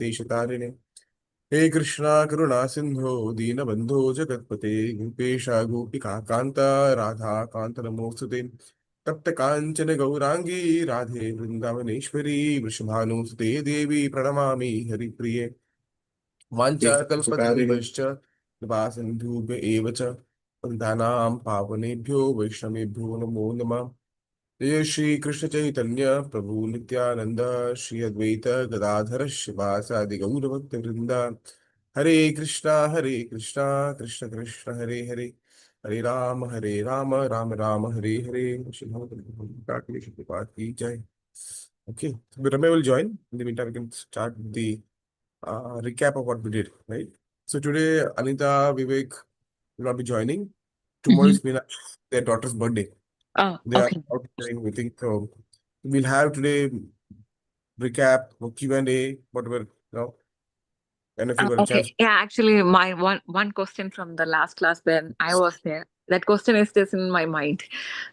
देशतारिणे हे कृष्णा करुणा सिंधो दीनबंधो जगत्पते गोपेशा गोपिका कांता राधा कांत नमोस्तुते तप्त कांचन गौरांगी राधे वृंदावनेश्वरी वृषभानुसुते देवी प्रणमामि हरिप्रिये वाञ्छाकल्पतरुभ्यश्च कृपा सिन्धुभ्य एव च पतितानां पावनेभ्यो वैष्णवेभ्यो नमो नमः जय श्री कृष्ण चैतन्य प्रभु नित्यानंद श्री अद्वैत गदाधर शिवासादि गौरभक्त वृंदा हरे कृष्णा कृष्ण कृष्ण हरे हरे हरे राम राम राम हरे हरे श्री कृष्ण की जय. Okay, so Ramya will join. In the meantime, we can start the recap of what we did, right? So today, Anita, Vivek will not be joining. Tomorrow Mm-hmm. is their daughter's birthday. Oh, They are okay. out playing, we think. So we'll have today recap, Q&A, whatever, and if you got a chance. Okay. Yeah, actually, my one question from the last class when I was there, that question is just in my mind.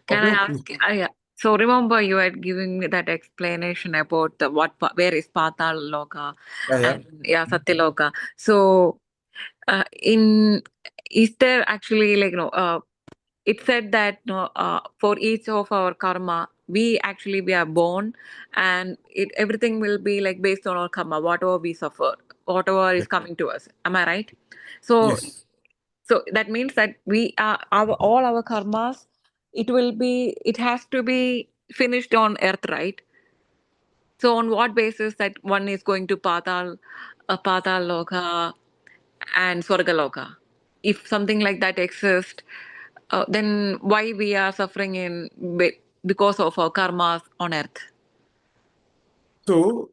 Can I Okay, ask? Yeah. So remember, you had given me that explanation about the where is Patal Loka yeah, yeah. and yeah, Satya Loka. So, in is there actually it said that no, for each of our karma we are born, and everything will be like based on our karma, whatever we suffer, whatever is Yes. coming to us. Am I right? So Yes. so that means that we are our all our karmas, it has to be finished on earth, right? So on what basis that one is going to patal loka and Swargaloka? If something like that exists, then why we are suffering because of our karmas on earth? So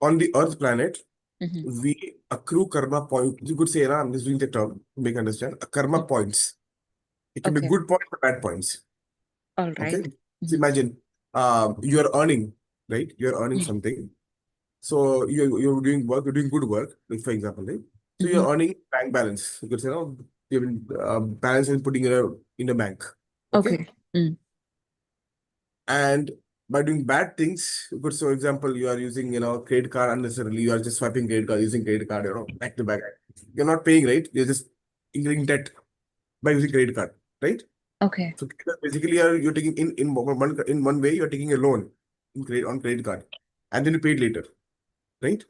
on the Earth planet, Hmm. we accrue karma points. You could say, I'm just doing the term to make understand. Karma points. It can be Okay. good points or bad points. All Okay. right. So Mm-hmm. imagine you are earning, right? You're earning something. So you're doing work, you're doing good work, like for example, right? So Mm-hmm. you're earning bank balance. You could say, you've been balance is putting in a bank. Okay. Okay. Mm. And by doing bad things, you could, so example, you are using, credit card unnecessarily, you are just swiping credit card, using credit card, back to back. You're not paying, right? You're just incurring debt by using credit card, right? Okay. So basically, you're taking in one way, you're taking a loan on credit card, and then you pay it later, right?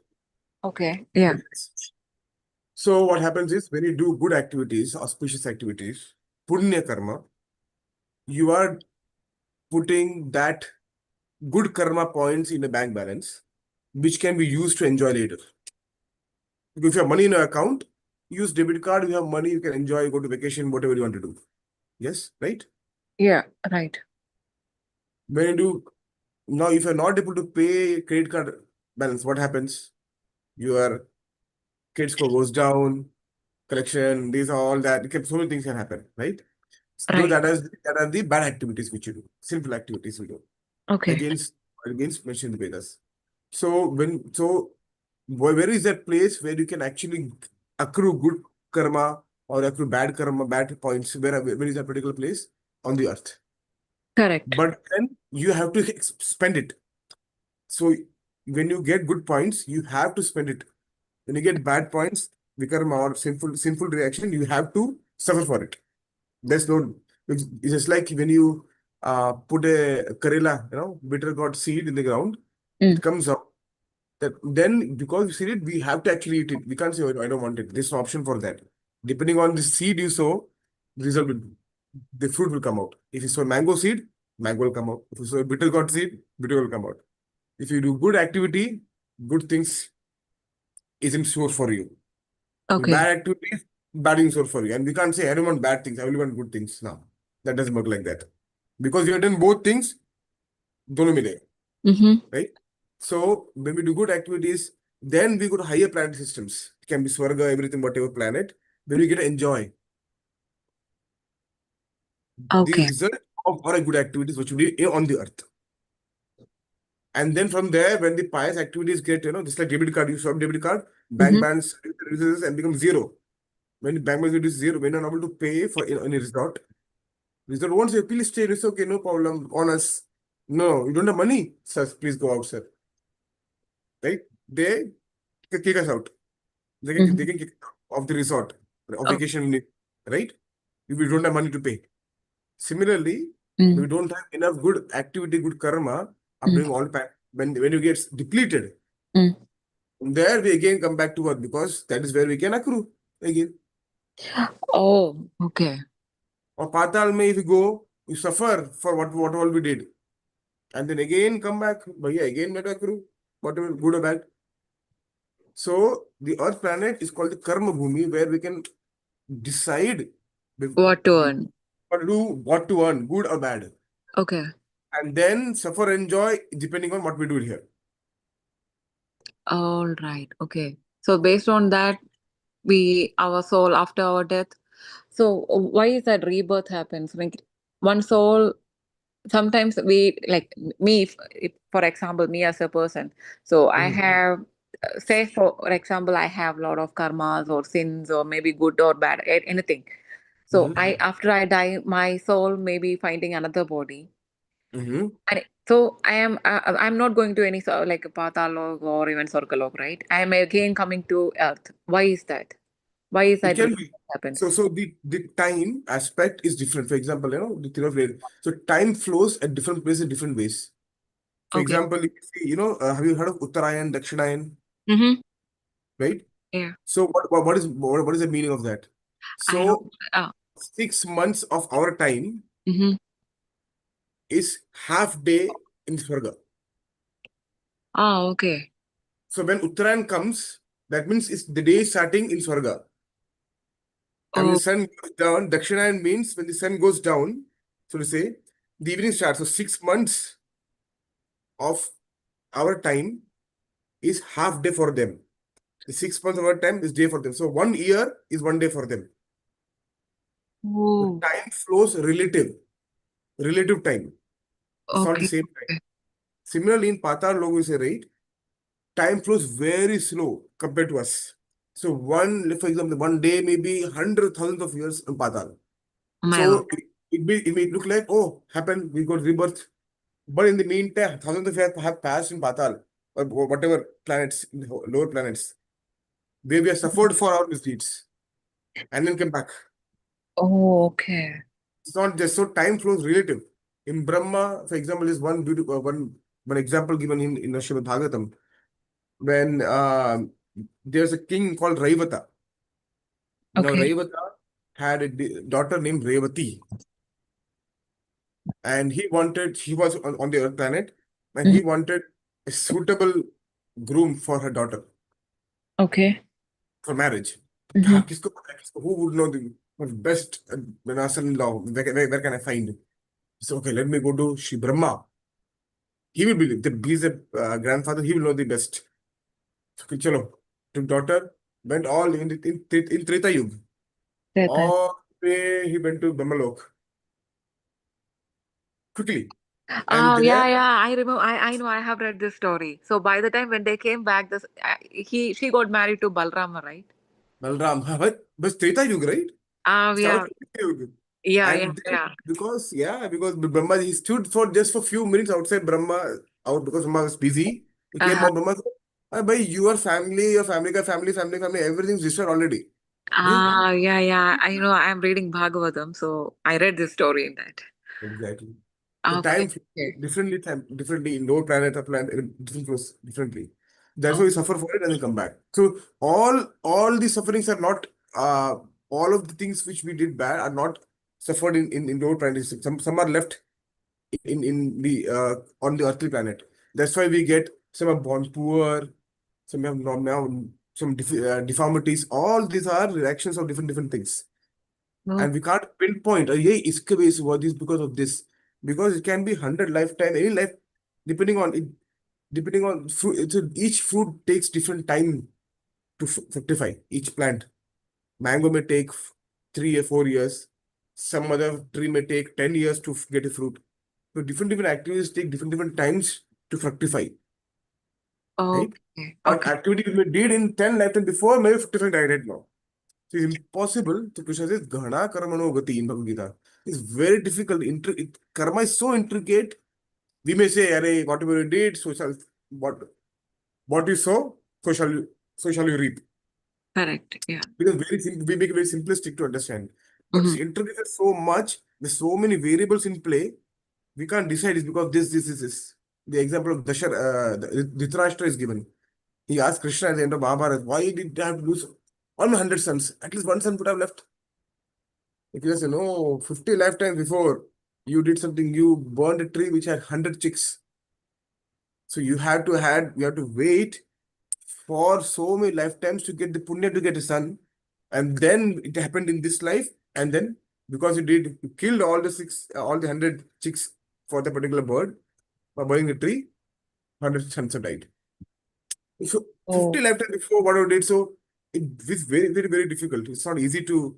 Okay. Yeah. So what happens is when you do good activities, auspicious activities, punya karma, you are putting that good karma points in a bank balance, which can be used to enjoy later. If you have money in your account, use debit card. You have money, you can enjoy, go to vacation, whatever you want to do. Yes, right? Yeah. Right. When you do now, if you're not able to pay credit card balance, what happens? Your credit score goes down, collection, these are all that. So many things can happen, right? So Right. that are the bad activities which you do, sinful activities we do Okay. against mentioned the Vedas. So where is that place where you can actually accrue good karma or accrue bad karma, bad points? Where is that particular place? On the earth. Correct. But then you have to spend it. So when you get good points, you have to spend it. When you get bad points, vikarma or sinful reaction, you have to suffer for it. There's no. It's just like when you put a karela, bitter gourd seed in the ground, Mm. it comes up. That then because you see it, we have to actually eat it. We can't say, "Oh, I don't want it." There's an option for that. Depending on the seed you sow, the fruit will come out. If you sow mango seed, mango will come out. If you sow bitter gourd seed, bitter will come out. If you do good activity, good things isn't sure for you. If Okay. bad activities, bad things sure for you. And we can't say I don't want bad things, I only want good things. No, that doesn't work like that. Because you have done both things, dono mile, Mm-hmm. right? So when we do good activities, then we go to higher planet systems. It can be Swarga, everything, whatever planet, then we get to enjoy the Okay. result of our good activities which we do on the earth. And then from there, when the pious activities get, just like debit card, you swap debit card, bank Mm-hmm. balance reduces and becomes zero. When the bank balance reduces zero, when you're not able to pay for any resort, resort won't say, please stay, it's okay, no problem, on us. No, you don't have money, sir, please go out, sir. Right? they kick us out. They Mhm. can kick us out of the resort of Oh. vacation, right? If we don't have money to pay. Similarly, we Mm. don't have enough good activity, good karma of Mm. doing all when you get depleted. Mm. From there we again come back to earth because that is where we can accrue again. Oh, okay. Or patal may if you go, you suffer for what all we did. And then again come back, but yeah, again make accrue, whatever good or bad. So the earth planet is called the karma bhumi, where we can decide What to we earn? what to do, what to earn, good or bad. Okay. And then suffer, enjoy, depending on what we do here. All right. Okay. So based on that, we our soul after our death. So why is that rebirth happens? Like one soul. Sometimes we like me. If, for example, me as a person. So I Mhm. have, say for example, I have a lot of karmas or sins or maybe good or bad, anything. So Mhm. I after I die, my soul may be finding another body. Mhm. And so I'm not going to any like patalog or even Sorkalog, right? I am again coming to earth. Why is that? Why is It that can be. happens? So the time aspect is different. For example, the theory of rate. So time flows at different places in different ways. For Okay. example, if you see, have you heard of Uttarayan, Dakshinayan, Mm-hmm. right? Yeah. So what is the meaning of that? I don't. So Uh, 6 months of our time mm-hmm. is half day in Swarga. Ah, okay. So when Uttarayan comes, that means it's the day starting in Swarga. And when the Oh, sun goes down, Dakshinayan means when the sun goes down, so to say, the evening starts. So 6 months of our time is half day for them. The 6 months of our time is day for them. So 1 year is 1 day for them. The oh, time flows relative time. It's not the okay. same time. Similarly, in Patal Logo is a right, time flows very slow compared to us. So for example, 1 day may be hundred thousands of years in Patal. Oh my God. So it may look like, oh, happened, we got rebirth. But in the meantime, thousands of years have passed in Patal or whatever planets, lower planets, where we have suffered for our misdeeds and then came back. Oh, okay. It's not just so time flows relative. In Brahma, for example, is one beautiful one example given in Srimad Bhagavatam when there's a king called Raivata. Now Okay. Raivata had a daughter named Revati, and he was on the earth planet, and Mhm. he wanted a suitable groom for her daughter Okay. for marriage. Mm-hmm. किसको पता है, who would know the best son-in-law? Where can I find? So okay, let me go to Shri Brahma. He will be he's a grandfather. He will know the best. So, okay, chalo. Took daughter, went all in Treta Yuga. That. All the way he went to Brahmalok quickly. And Oh, there, yeah, yeah. I remember. I know. I have read this story. So by the time when they came back, this she got married to Balrama, right? Balram, but Treta Yuga, right? Started Yeah, from Treta Yuga. yeah, yeah, And then yeah. because Brahma, he stood for just for few minutes outside Brahma, out because Brahma was busy. He came Uh-huh. out, Brahma said, bhai, your family, everything's destroyed already. Eh? Ah, yeah, yeah. I know. I'm reading Bhagavatam, so I read this story in that. Exactly. The Okay. time flows Okay. differently in lower planet, up planet, different flows differently. That's Oh, why we suffer for it and then come back. So all these sufferings are not uh all of the things which we did bad are not suffered in lower planets. Some are left in the on the earthly planet. That's why we get some are born poor, some have now some deformities. All these are reactions of different things, no. and we can't pinpoint. Yeah, iske wajh se hua this because of this, because it can be 100 lifetime, any life, depending on it, depending on fruit. Each fruit takes different time to fructify. Each plant, mango may take 3 or 4 years. Some other tree may take 10 years to get a fruit. So different activities take different times to fructify, right? Okay. What Okay. activity we did in 10 lifetime before may fructify right now. So it's impossible. So Krishna says, Ghana karmano gati in Bhagavad Gita. It's very difficult. Karma is so intricate. We may say, Arey, whatever you did, so what? What you sow, so shall you reap. Correct. Yeah. Because we make it very simplistic to understand. But it's Mm-hmm. integrated so much, there's so many variables in play, we can't decide it's because this. The example of Dhritarashtra is given. He asked Krishna at the end of Mahabharata, why did I have to lose 100 sons? At least one son would have left. If you say, no, 50 lifetimes before you did something, you burned a tree which had 100 chicks. So you have to wait for so many lifetimes to get the punya to get a son. And then it happened in this life. And then because you killed all the 100 chicks for the particular bird by burning the tree, 100 sons have died. So 50 Oh, lifetimes before what I did, so it is very, very, very difficult. It's not easy to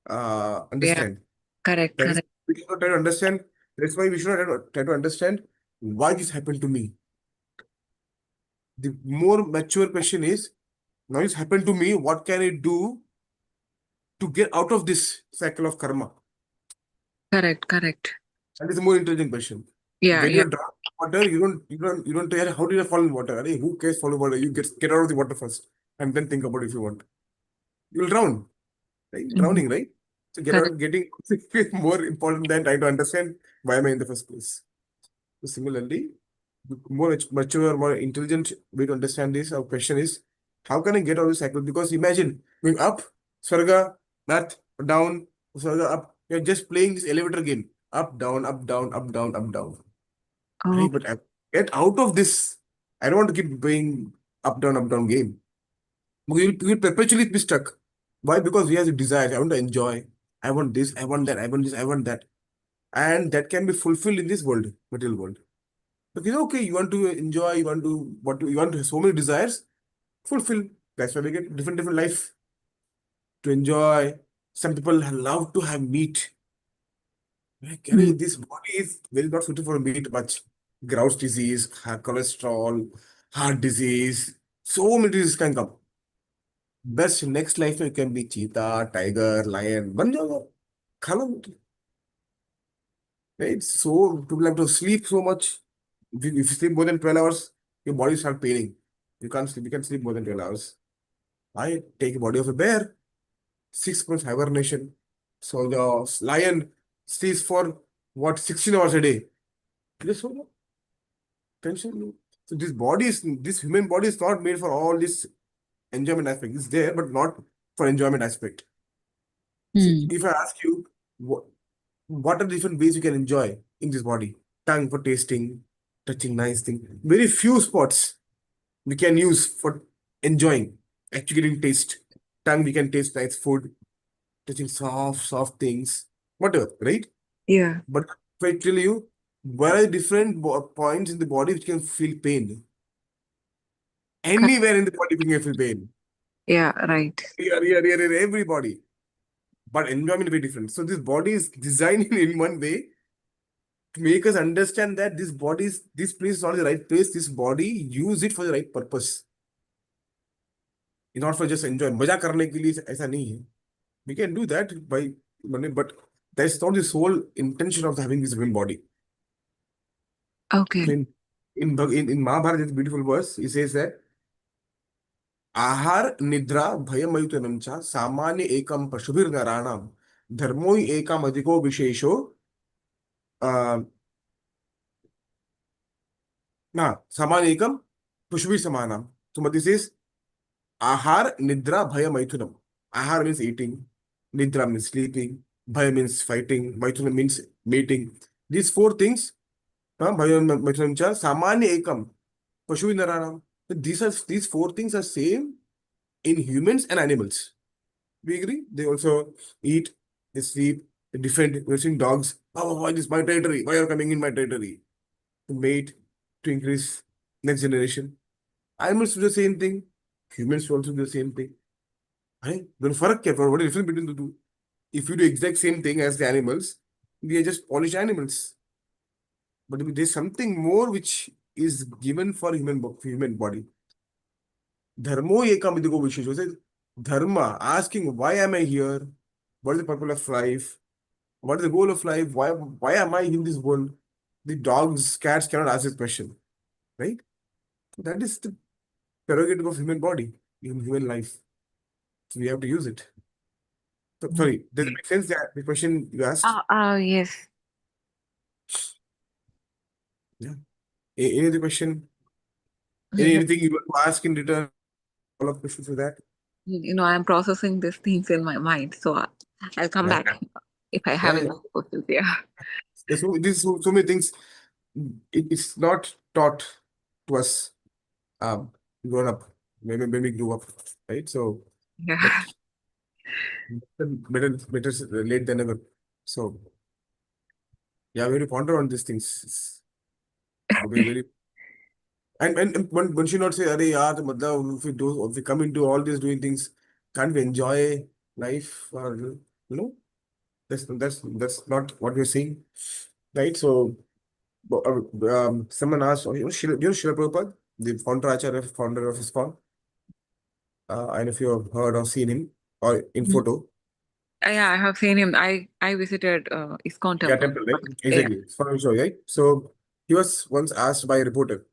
yeah. understand. Correct. That is, Correct. we should not try to understand. That's why we should not try to understand why this happened to me. The more mature question is, now it's happened to me, what can I do to get out of this cycle of karma? Correct. Correct. That is a more intelligent question. Yeah. When Yeah. you're drowning in water, you don't tell how did I fall in water? Arey, who cares fall in water? You get out of the water first and then think about it if you want. You'll drown. Right? Mm-hmm. Drowning, right? So Correct. getting is more important than trying to understand why am I in the first place. So similarly, the more mature, more intelligent way to understand this, our question is, how can I get out of this cycle? Because imagine going up, Swarga, earth, down, Swarga, up. You're just playing this elevator game. Up, down, up, down, up, down, up, down. Right? But Okay. get out of this. I don't want to keep playing up, down game. We'll perpetually be stuck. Why? Because we have the desires. I want to enjoy. I want this. I want that. I want this. I want that. And that can be fulfilled in this world, material world. But okay, you want to enjoy. You want to you want to have so many desires. Fulfill. That's why we get different life to enjoy. Some people love to have meat. Like, Mm. this body is very not suited for meat much. Gout disease, cholesterol, heart disease. So many diseases can come. Best next life में can be cheetah, tiger, lion. बन जाओगे खा लो right? So people have to sleep so much. If you sleep more than 12 hours, your body start paining. You can't sleep. You can sleep more than 12 hours. I take a body of a bear, 6 months hibernation. So the lion sleeps for what 16 hours a day. Just so no tension. No. So this human body is not made for all this enjoyment aspect. It's there, but not for enjoyment aspect. So Mm. if I ask you, what are the different ways you can enjoy in this body? Tongue for tasting, touching nice thing. Very few spots we can use for enjoying, actually getting taste. Tongue, we can taste nice food, touching soft things, whatever, right? Yeah. But if I tell you, where are different points in the body which can feel pain? Correct. Anywhere in the body we can feel pain. Yeah. Right. Here, everybody. But enjoyment will be different. So this body is designed in one way to make us understand that this place is not the right place. This body, use it for the right purpose. It's not for just enjoy. मजा करने के लिए ऐसा नहीं है. We can do that by money, but that's not the sole intention of having this human body. So Okay. in Mahabharata, this beautiful verse, he says that आहार निद्रा भयमयुतनं च सामान्य एकम पशुभिर्नराणां धर्मो हि एकम अधिको विशेषो ना सामान्य एकम पशुभिः समानम. So what this is, ahar, nidra, bhaya, maithunam. Ahar means eating, nidra means sleeping, bhaya means fighting, maithunam means mating. These four things, bhaya, maithunam cha, samanya ekam, pashu naranam. These four things are same in humans and animals. We agree? They also eat, they sleep, they defend. We're seeing dogs. Oh, why this is my territory? Why are you coming in my territory? To mate, to increase next generation. Animals do the same thing. Humans also do the same thing. Right? Then फर्क क्या है? What is the difference between the two? If you do exact same thing as the animals, we are just polished animals. But there's something more which is given for human body. Dharmo ekam idigo vishesho. Says dharma, asking why am I here? What is the purpose of life? What is the goal of life? Why am I in this world? The dogs, cats cannot ask this question, right? That is the prerogative of human body, human life. So we have to use it. So, sorry, does it make sense? The question you asked? Yes. Yeah. Any other question? Anything you want to ask in return? Follow-up questions for that? I'm processing these things in my mind, so I'll come Yeah. back if I have Yeah, any yeah. questions. Yeah. There's so many things. It's not taught to us um, grown up, maybe when we grew up, right? So, Yeah. but better late than ever. So, yeah, very ponder on these things. Very, very, and one should not say, "Arey, yaar, matlab, if we come into all these doing things, can't we enjoy life?" Or that's not what we're saying, right? So, someone asked, Srila Prabhupada, the founder of ISKCON. I don't know if you have heard or seen him or in Mhm. photo. Yeah, I have seen him. I visited ISKCON Yeah, temple. temple, right? Yeah. Exactly. It's for sure, right? So he was once asked by a reporter,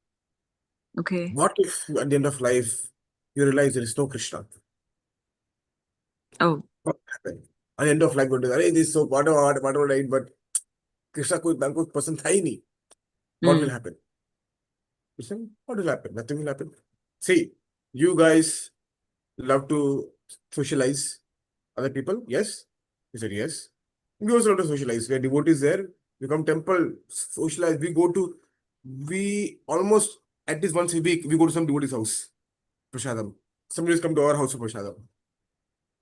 Okay. what if at the end of life you realize there is no Krishna? Oh. What happened? At the end of life, what is, "Arey, this is so whatever, right? But Krishna कोई person था ही नहीं." What will Mm. happen? Listen, what will happen? Nothing will happen. See, you guys love to socialize other people. Yes? He said, yes. We also love to socialize. We are devotees there. We come temple, socialize. We almost, at least once a week, we go to some devotee's house. Prashadam. Somebody has come to our house for Prashadam.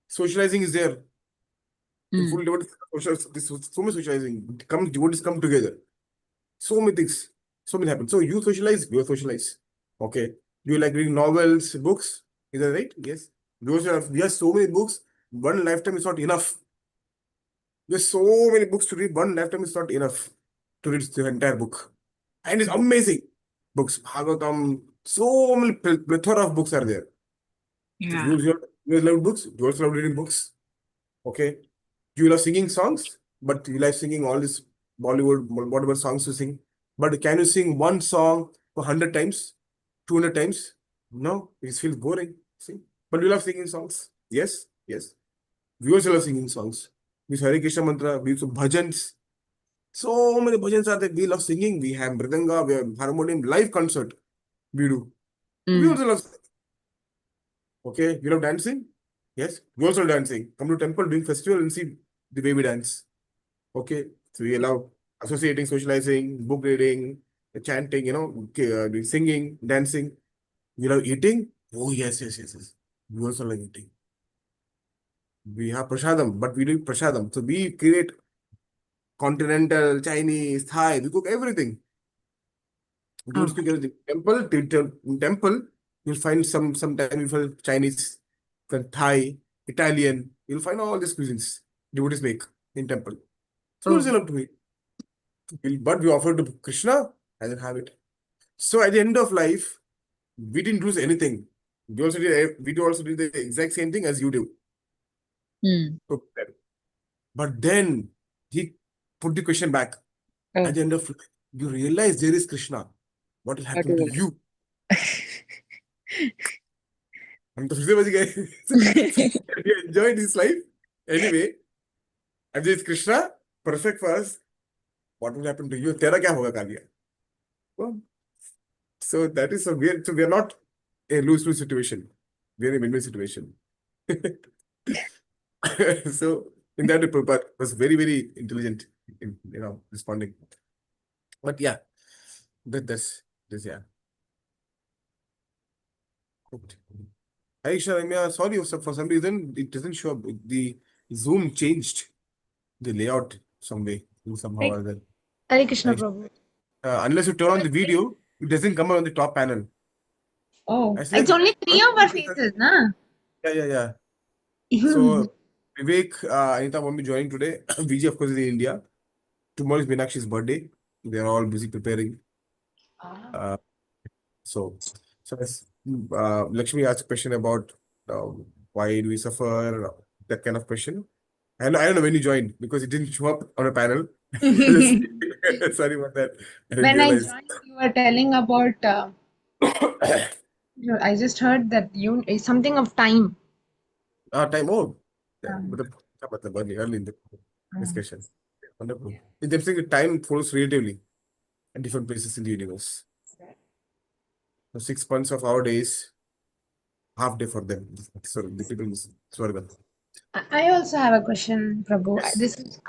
Socializing is there. In Mm. full devotees, so much socializing. Devotees come together. So many things. So many happen. So you socialize, we socialize. Okay. Do you like reading novels, books? Is that right? Yes. We have so many books. One lifetime is not enough. There's so many books to read. One lifetime is not enough to read the entire book. And it's amazing. Books, Bhagavatam, so many plethora of books are there. So Yeah. you love books, you also love reading books. Okay. You love singing songs, but you like singing all these Bollywood, whatever songs you sing. But can you sing one song for 100 times, 200 times? No, it feels boring. See? But you love singing songs. Yes, yes. We also love singing songs. We use Hare Krishna mantra, we use bhajans. So many bhajans are there. We love singing. We have mridanga, we have harmonium, live concert. We do. We Mm. also love. Okay, you love dancing? Yes, we also love dancing. Come to temple during festival and see the way we dance. Okay, so we allow associating, socializing, book reading, chanting, doing singing, dancing. We love eating. Oh yes, yes, yes, yes. We also love eating. We have prasadam, but we do prasadam. So we create continental, Chinese, Thai. We cook everything. We don't Oh. speak everything. In temple, you'll find sometime you find Chinese, Thai, Italian. You'll find all these cuisines devotees make in temple. So it's Oh. enough to me. But we offer to Krishna, I didn't have it. So at the end of life, we didn't lose anything. We do also did the exact same thing as you do. Mm. But then he put the question back. At Oh. the end of life, you realize there is Krishna. What will What happen to is you? हम तो फिर से बच गए. So, we enjoyed this life. Anyway, if there is Krishna, perfect for us. What will happen to you? तेरा क्या होगा Kaliya? Well, so that is we are not a lose-lose situation. We are a win-win situation. So in that, Prabhupada was very, very intelligent in responding. But yeah, that's yeah. Aisha, sorry, for some reason it doesn't show up. The Zoom changed the layout some way, somehow or other. Hare Krishna Aisha, Prabhu. unless you turn on the video, it doesn't come on the top panel. Oh, I see it's like, only three of our faces, na? yeah, yeah, yeah. So Vivek, Anita won't be joining today. Vijay, of course, is in India. Tomorrow is Meenakshi's birthday. They're all busy preparing. Uh, so, as Lakshmi asked a question about uh, why do we suffer, that kind of question. And I don't know when you joined because it didn't show up on a panel. Just sorry about that. I didn't When I realize. joined, you were telling about I just heard that something of time. Time. Oh, yeah. Um, मतलब early in the discussion. Wonderful. In the saying time flows relatively at different places in the universe. So 6 months of our days, half day for them. So the people in Swarga. I also have a question, Prabhu. Yes. This is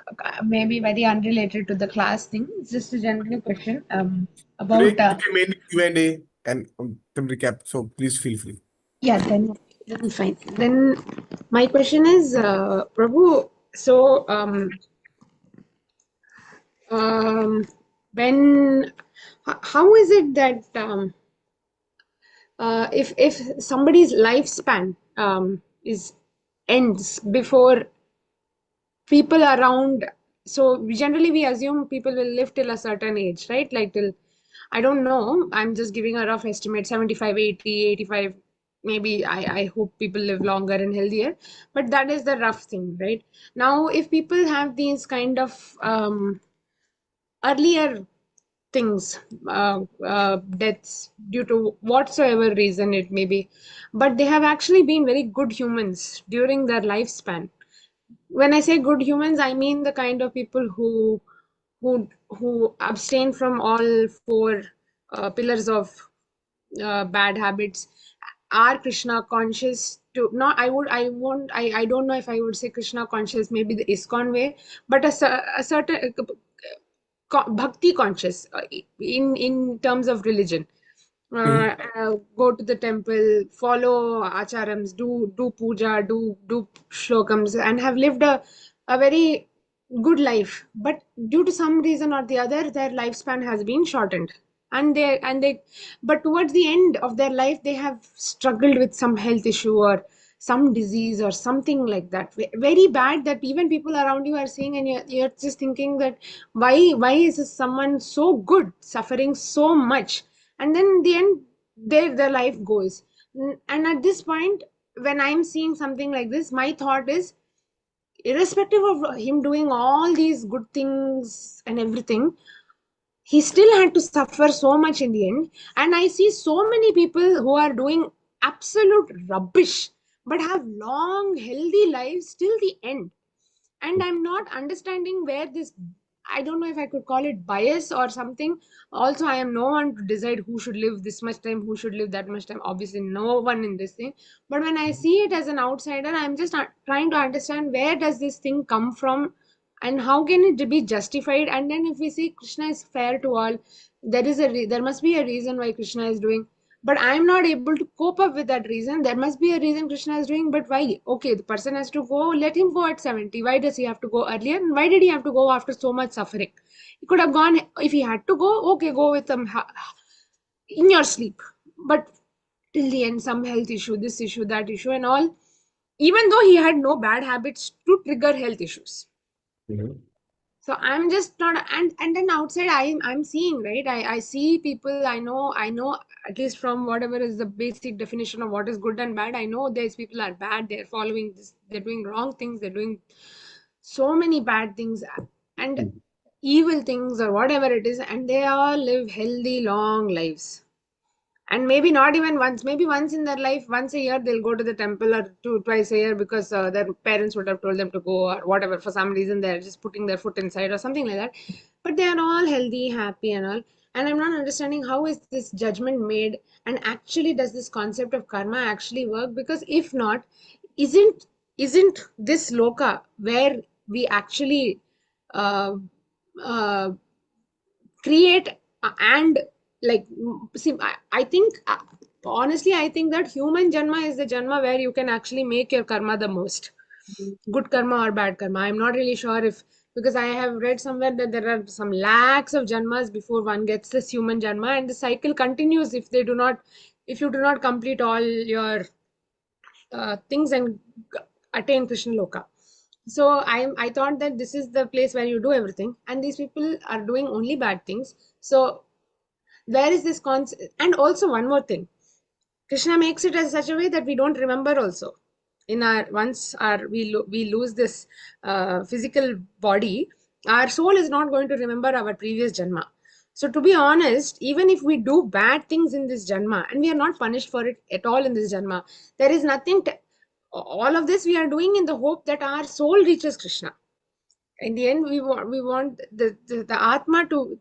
maybe very unrelated to the class thing. It's just a general question Today, about. it can mainly Q&A and some recap. So please feel free. Yeah, then fine. Then my question is, Prabhu. So um, when how is it that if somebody's lifespan is ends before people around, so generally we assume people will live till a certain age, right? Like till, I don't know, I'm just giving a rough estimate, 75, 80, 85. Maybe I hope people live longer and healthier, but that is the rough thing, right? Now if people have these kind of earlier things, deaths due to whatsoever reason it may be, but they have actually been very good humans during their lifespan. When I say good humans, I mean the kind of people who abstain from all four pillars of bad habits, are Krishna conscious. To not, I don't know if I would say Krishna conscious, maybe the ISKCON way, but a certain bhakti conscious, in terms of religion. Mhm. Go to the temple, follow acharams, do puja, do shlokams, and have lived a very good life. But due to some reason or the other, their lifespan has been shortened, and they but towards the end of their life, they have struggled with some health issue or some disease or something like that, very bad, that even people around you are seeing, and you're just thinking that why is this someone so good suffering so much, and then in the end their life goes. And at this point, when I'm seeing something like this, my thought is, irrespective of him doing all these good things and everything, he still had to suffer so much in the end. And I see so many people who are doing absolute rubbish but have long healthy lives till the end. And I'm not understanding where this, I don't know if I could call it bias or something. Also, I am no one to decide who should live this much time, who should live that much time. Obviously, no one in this thing. But when I see it as an outsider, I'm just trying to understand, where does this thing come from and how can it be justified. And then if we see Krishna is fair to all, there must be a reason why Krishna is doing, but I'm not able to cope up with that reason. There must be a reason Krishna is doing, but why? Okay, the person has to go, let him go at 70. Why does he have to go earlier? And why did he have to go after so much suffering? He could have gone, if he had to go, okay, go with him in your sleep. But till the end, some health issue, this issue, that issue, and all, even though he had no bad habits to trigger health issues. Mhm. So I'm just not, and then outside I'm seeing, right, I see people, I know at least from whatever is the basic definition of what is good and bad, I know these people are bad, they're following this, they're doing wrong things, they're doing so many bad things and evil things or whatever it is, and they all live healthy long lives. And maybe not even once, maybe once in their life, once a year they'll go to the temple, or twice a year, because their parents would have told them to go, or whatever, for some reason they're just putting their foot inside or something like that. But they are all healthy, happy, and all. And I'm not understanding, how is this judgment made, and actually does this concept of karma actually work? Because if not, isn't this loka where we actually uh, uh, create and like see, I think honestly, I think that human janma is the janma where you can actually make your karma the most, good karma or bad karma. I'm not really sure if, because I have read somewhere that there are some lakhs of janmas before one gets this human janma, and the cycle continues if they do not, if you do not complete all your things and attain Krishna Loka. So I thought that this is the place where you do everything, and these people are doing only bad things. So where is this concept? And also one more thing, Krishna makes it as such a way that we don't remember also. In our, once our we lose this physical body, our soul is not going to remember our previous janma. So to be honest, even if we do bad things in this janma and we are not punished for it at all in this janma, there is nothing all of this we are doing in the hope that our soul reaches Krishna. In the end, we want the Atma to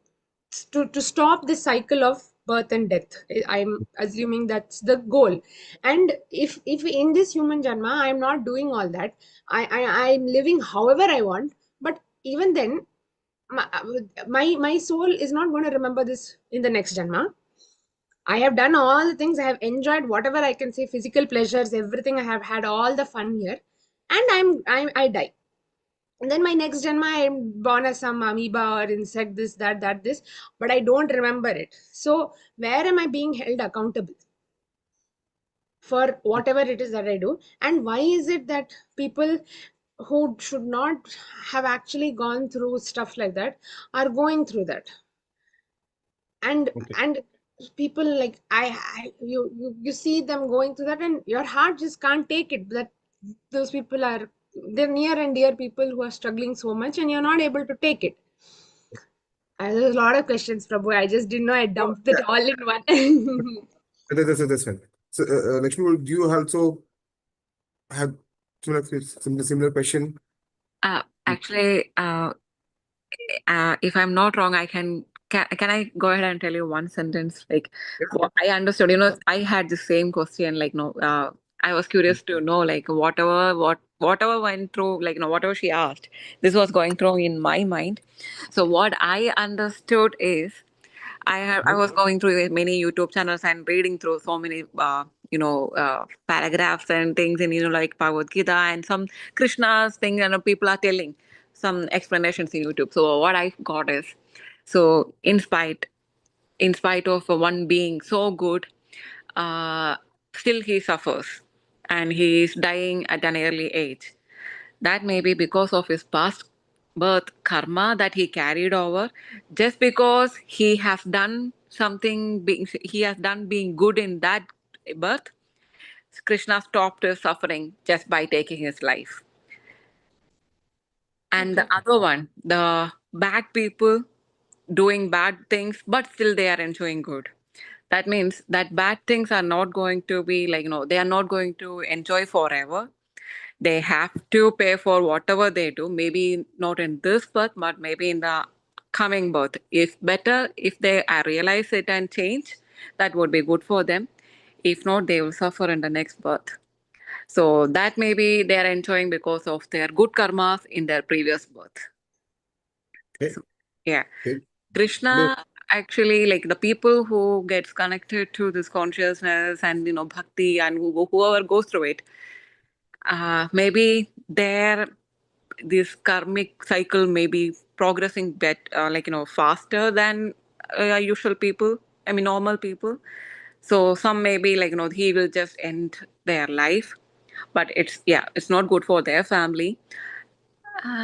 stop this cycle of birth and death. I'm assuming that's the goal. And if in this human janma I'm not doing all that, I'm living however I want, but even then my soul is not going to remember this in the next janma. I have done all the things, I have enjoyed whatever I can say, physical pleasures, everything. I have had all the fun here, and I die. And then my next janma, I'm born as some amoeba or insect, this, that, this, but I don't remember it. So where am I being held accountable for whatever it is that I do? And why is it that people who should not have actually gone through stuff like that are going through that? And Okay. and people like you see them going through that, and your heart just can't take it, that those people are, they're near and dear people who are struggling so much, and you're not able to take it. There's a lot of questions, Prabhu. I just didn't know I Oh, dumped it yeah. all in one. That's fine. So, Lakshmi, do you also have similar question? Actually, if I'm not wrong, can I go ahead and tell you one sentence? Like, Yeah. what I understood, I had the same question. Like, no, I was curious to know, like, whatever went through, like, whatever she asked, this was going through in my mind. So what I understood is, I was going through many YouTube channels and reading through so many paragraphs and things in like Bhagavad Gita and some Krishna's thing, and people are telling some explanations in YouTube. So what I got is, so in spite of one being so good, uh, still he suffers and he is dying at an early age. That may be because of his past birth karma that he carried over. Just because he has done something, he has done being good in that birth, Krishna stopped his suffering just by taking his life. And Okay. the other one, the bad people doing bad things, but still they are enjoying good. That means that bad things are not going to be like, they are not going to enjoy forever. They have to pay for whatever they do, maybe not in this birth, but maybe in the coming birth. If better, if they realize it and change, that would be good for them. If not, they will suffer in the next birth. So that maybe they are enjoying because of their good karmas in their previous birth. Okay. So, yeah. Okay. No. Krishna actually, like the people who gets connected to this consciousness and bhakti, and whoever goes through it, maybe their this karmic cycle may be progressing faster than usual people, I mean normal people. So some maybe he will just end their life, but it's not good for their family.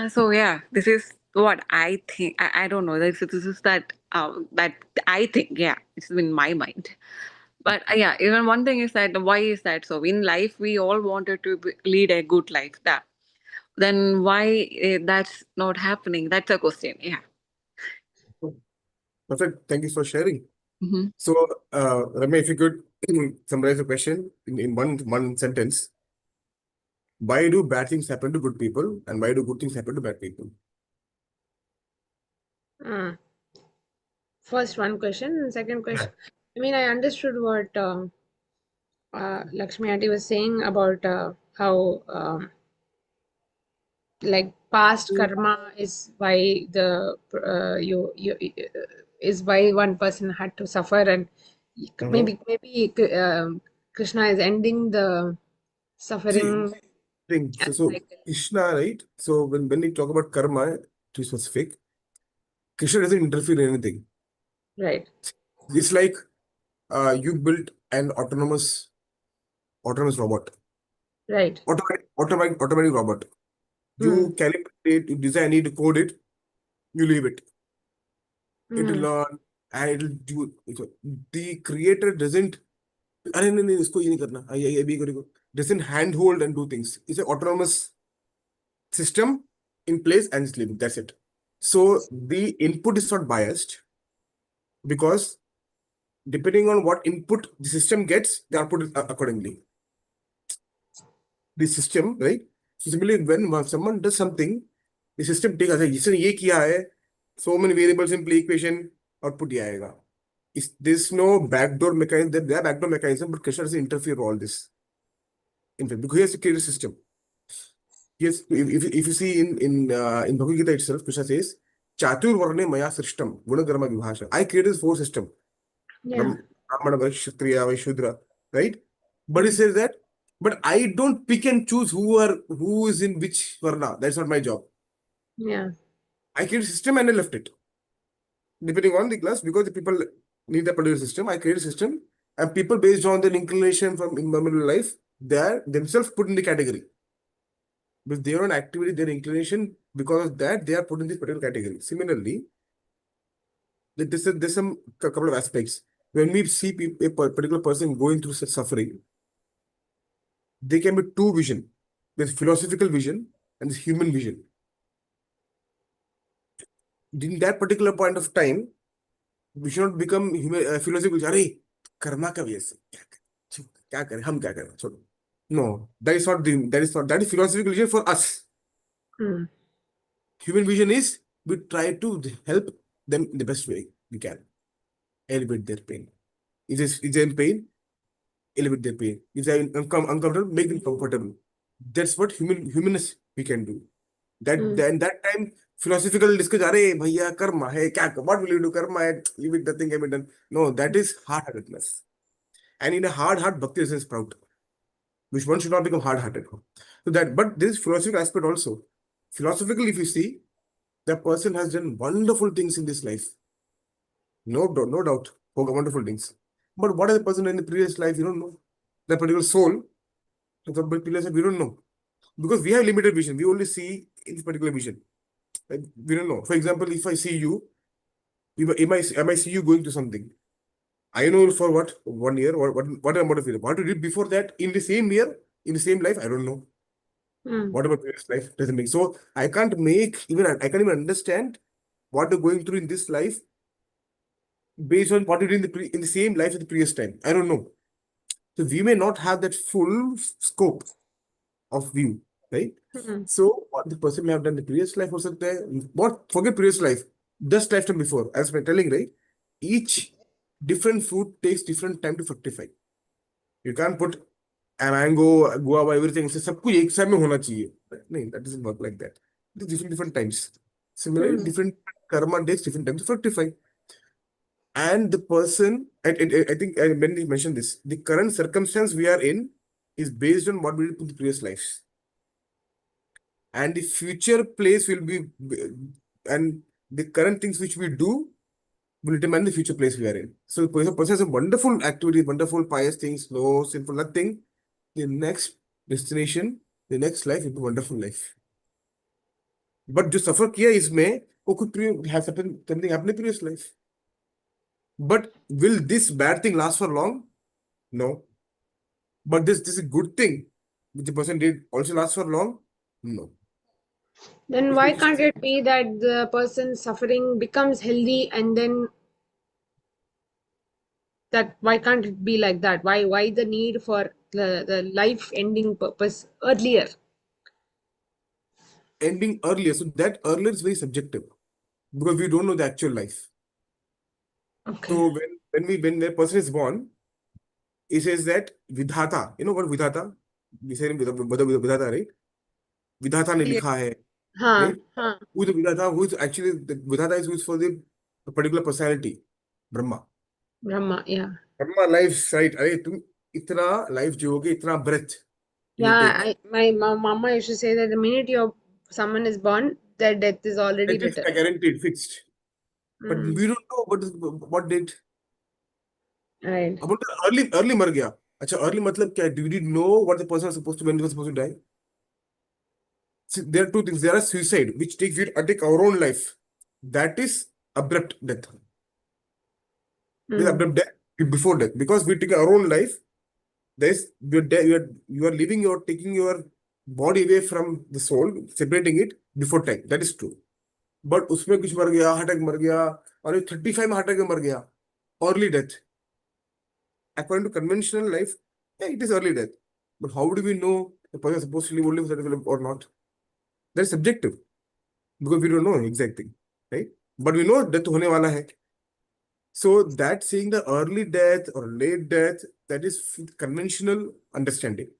So yeah, this is what I think. I don't know, this is that I think, yeah, it's in my mind. But yeah, even one thing is that why is that so? In life we all wanted to lead a good life, that then why that's not happening? That's a question. Yeah. Perfect. Thank you for sharing. Hmm. So, Ramya, if you could summarize the question in one sentence. Why do bad things happen to good people, and why do good things happen to bad people? First one question, second question. I mean, I understood what Lakshmi Aunty was saying about how like past karma is why the is why one person had to suffer, and Mm-hmm. maybe Krishna is ending the See, suffering so, and so cycle. Krishna, right? So when we talk about karma, to be specific, Krishna doesn't interfere in anything. Right, It's like you built an autonomous robot, right. automatic robot. Hmm. You calibrate it, you design it, you code it, you leave it. It will Hmm. learn and it will do. The creator doesn't. अरे नहीं नहीं इसको ये नहीं करना ये भी करेगा. Doesn't handhold and do things. It's an autonomous system in place and it's living. That's it. So the input is not biased. because depending on what input the system gets, they output it accordingly. The system, right? So similarly, when someone does something, the system takes, अच्छा इसने ये किया है, so many variables in play equation, output ये आएगा. There's no backdoor mechanism. There are backdoor mechanism, but Krishna doesn't interfere with all this. In fact, because he has to create a system. Yes, if you see in Bhagavad Gita itself, Krishna says, Chatur Varne Maya Srishtam, Gunakarma Vibhasha. I created this four system. Yeah. Brahmana, Vaishya, Kshatriya, Vaishudra, right? But he says that, but I don't pick and choose who is in which Varna. That's not my job. Yeah. I create a system and I left it. Depending on the class, because the people need that particular system, I create a system, and people based on their inclination from in normal life, they are themselves put in the category. Because their own activity, their inclination, because of that, they are put in this particular category. Similarly, there's some couple of aspects. When we see a particular person going through such suffering, there can be two vision. There's philosophical vision and there's human vision. In that particular point of time, we should not become philosophical. अरे करना कब ऐसे क्या करें हम क्या करें छोड़ो. No, that is not that is philosophical vision for us. Human vision is we try to help them in the best way we can. Elevate their pain. Is they in pain? Elevate their pain. If they are uncomfortable, make them comfortable. That's what humanists we can do. Then that time philosophical discussion, अरे भैया कर्मा है क्या, what will you do, Karma है, leave it, nothing can be done. No, that is hard-heartedness. And in a hard heart, Bhakti is sprout, which one should not become hard-hearted. So that, but this philosophical aspect also. Philosophically, if you see, the person has done wonderful things in this life. No doubt, wonderful things. But what has the person in the previous life, you don't know. That particular soul, the previous life, we don't know. Because we have limited vision. We only see in this particular vision. Like, we don't know. For example, if I see you, I see you going to something. I know for what 1 year or what amount of year. What you did before that in the same year, in the same life, I don't know. What about previous life? Doesn't make so. I can't even understand what you're going through in this life based on what you did in the same life at the previous time. I don't know. So we may not have that full scope of view, right? So what the person may have done in the previous life also there. What forget previous life, just lifetime before. As we're telling, right? Each different fruit takes different time to fructify. You can't put a mango, guava, everything. So सब कुछ एक साथ में होना चाहिए. नहीं, that doesn't work like that. It's different times. Similarly, different karma takes different times to fructify. And the person, I think when you mentioned this, the current circumstance we are in is based on what we did in the previous lives. And the future place will be, and the current things which we do will determine the future place we are in. So the person has a wonderful activity, wonderful pious things, no sinful nothing. The next destination, the next life will be wonderful life. But जो सफर किया इसमें वो कुछ have something happened in previous life. But will this bad thing last for long? No. But this is a good thing which the person did also last for long? No. Then why can't it be that the person's suffering becomes healthy and then that why can't it be like that? Why the need for the life ending purpose earlier? Ending earlier. So that earlier is very subjective because we don't know the actual life. Okay. So when a person is born, he says that Vidhata, you know what Vidhata? We say Vidhata, right? Vidhata ne likha hai, right? Who is the Vidhata? Who is actually the Vidhata is for the particular personality, Brahma. Brahma, yeah. Brahma life, right? अरे तुम इतना life जियोगे, इतना breath you Yeah, take. my mama used to say that the minute someone is born, their death is already That is written. guaranteed, fixed. But we don't know what did. Right. About early मर गया. अच्छा, early मतलब क्या? Do you know what the person was supposed to when he was supposed to die? See, there are two things. There are suicide, which takes you take our own life. That is abrupt death. This abrupt death before death, because we take our own life. There's you are leaving taking your body away from the soul, separating it before time. That is true. But उसमें कुछ मर गया, heart attack मर गया, और 35 में heart attack मर गया. early death. According to conventional life, yeah, it is early death. But how do we know the person is supposed to live only for 35 or not? That's subjective because we don't know exact thing, right? But we know death hone wala hai. So that saying the early death or late death, that is conventional understanding.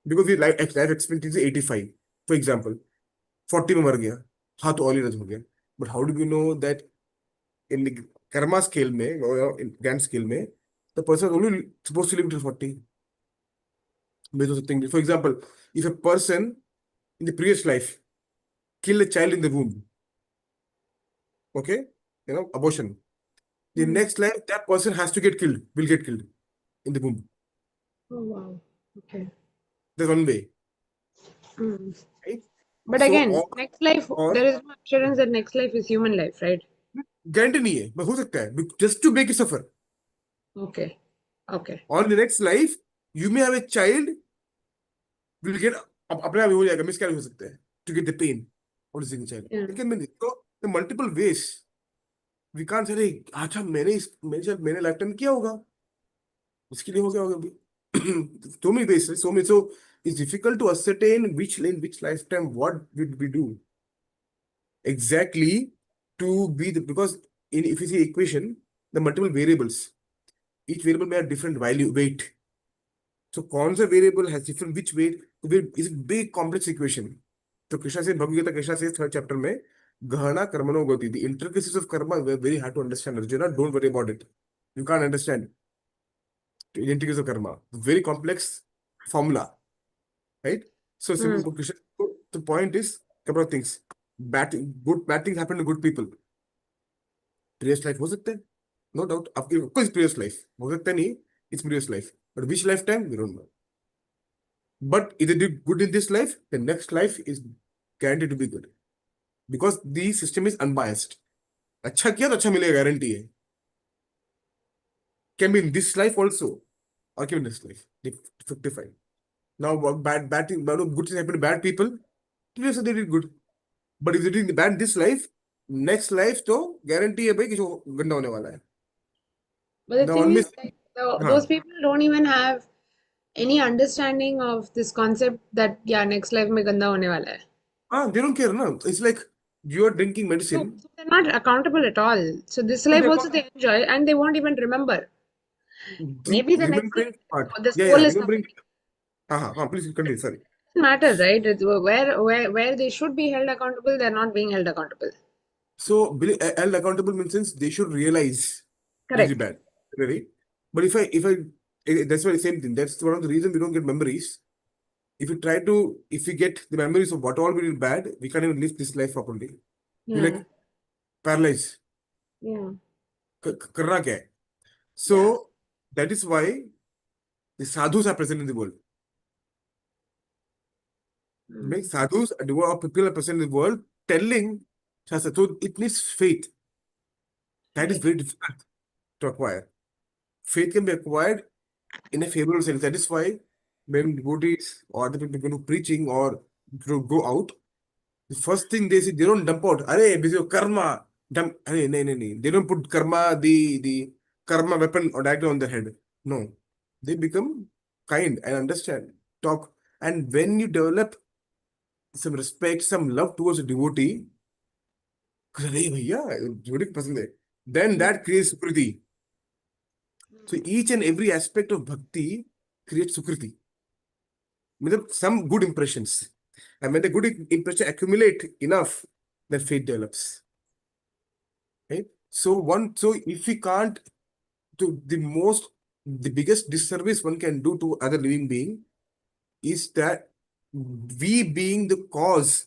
Because we life expectancy 85, for example, 40 में मर गया, हाँ तो early death हो गया. But how do we know that in the karma scale में or in grand scale में, the person is only supposed to live till 40? Based on something. For example, if a person in the previous life killed a child in the womb, okay, abortion. The next life, that person has to get killed, will get killed in the womb. Oh, wow. Okay. There's one way, Hmm. right? But So, again, next life, or there is no assurance that next life is human life, right? Guarantee नहीं है, but हो सकता है, just to make you suffer. Okay. Okay. On the next life, you may have a child, will get, अब अपने आप हो जाएगा, miscarriage हो सकता है, to get the pain of the single child. Yeah. It can be, so the multiple ways. We can't say, अच्छा मैंने लाइफ टाइम किया होगा, उसके लिए हो गया होगा अभी. So many ways, so it's difficult to ascertain in which lifetime what did we do exactly to be because if you see equation, the multiple variables, each variable may have different value weight. So कौन सा variable has different which weight? It's a big complex equation. तो कृष्णा से भगवद गीता कृष्णा से third chapter में गहना कर्मणो गति, the intricacies of karma were very hard to understand. Arjuna, don't worry about it. You can't understand the intricacies of karma. Very complex formula, right? So simple Krishna. So the point is couple of things. Bad things happen to good people. Previous life हो सकते हैं, no doubt. आपकी कोई previous life हो सकता नहीं, it's previous life. But which lifetime we don't know. But if they did good in this life, the next life is guaranteed to be good because the system is unbiased. अच्छा किया तो अच्छा मिलेगा, guarantee है. Can be in this life also, or can be in this life. 55. Now what bad thing, good things happen to bad people. Previously they did good, but if they did bad this life, next life तो guarantee है भाई कि जो गंदा होने वाला है. But the Now thing one is, miss. like, हाँ those people don't even have any understanding of this concept that yeah, next life में गंदा होने वाला है. हाँ, they don't care ना. It's like you are drinking So, medicine. so they're not accountable at all. So this No, life they're also they enjoy and they won't even remember. Maybe the next remembering life, part. the Yeah, soul is remembering. suffering. हाँ, please continue. Sorry. It doesn't matter, right? It's where they should be held accountable, they're not being held accountable. So, held accountable means since they should realize this is Correct. bad, really. But that's why the same thing. That's one of the reasons we don't get memories. If we get the memories of what all we did bad, we can't even live this life properly. We're Yeah. like paralyzed. Yeah. करना क्या है? Yeah. So that is why the sadhus are present in the world. Make sadhus and people are present in the world telling Shastra. So it needs faith. That is Right. very difficult to acquire. Faith can be acquired in a favorable sense. That is why when devotees or the people who preaching or to go out, the first thing they say, they don't dump out, Arey, busy karma. Dump, Arey, no. They don't put karma, the karma weapon or dagger on their head. No. They become kind and understand, talk. And when you develop some respect, some love towards a devotee, अरे भैया devotee को पसंद है, then that creates sukriti. So each and every aspect of bhakti creates sukriti. Means some good impressions. And when the good impression accumulate enough, then faith develops. Right? So if we can't, the biggest disservice one can do to other living being is that we being the cause